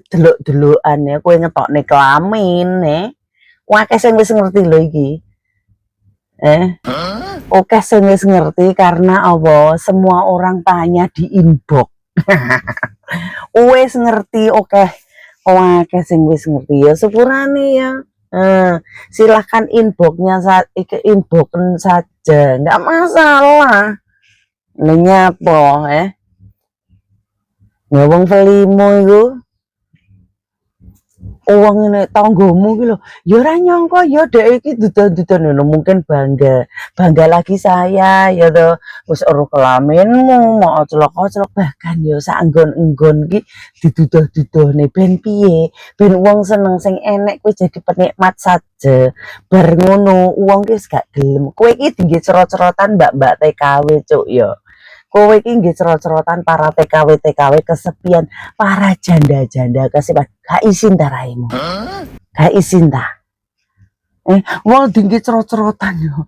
delok-delokan ya kowe ngetokne kelamin akeh sing wis ngerti lho iki. Oke sing wis ngerti karena apa? Semua orang tanya di inbox. Wis ngerti oke. Akeh sing wis ngerti ya sepurane ya. Silahkan inboxen saja, nggak masalah. Nyapa ya wong Velimo iku uang ini tanggomu gitu, ya ora nyangka ya dek iki dudan-dudan mungkin bangga lagi saya ya to wis ora kelaminmu mau celok-celok bahkan ya sak enggon-enggon iki diduduh-duduhne ben piye ben wong seneng sing enek kowe jadi penikmat saja bar ngono wong ki wis gak gelem kowe iki tinggi cerot-cerotan mbak-mbak TKW cuk ya kowe iki nggih cerot-cerotan para TKW kesepian, para janda-janda kesepian. Gak isin ta raimu? Gak isin ta? Wong tinggi cerot-cerotan yo.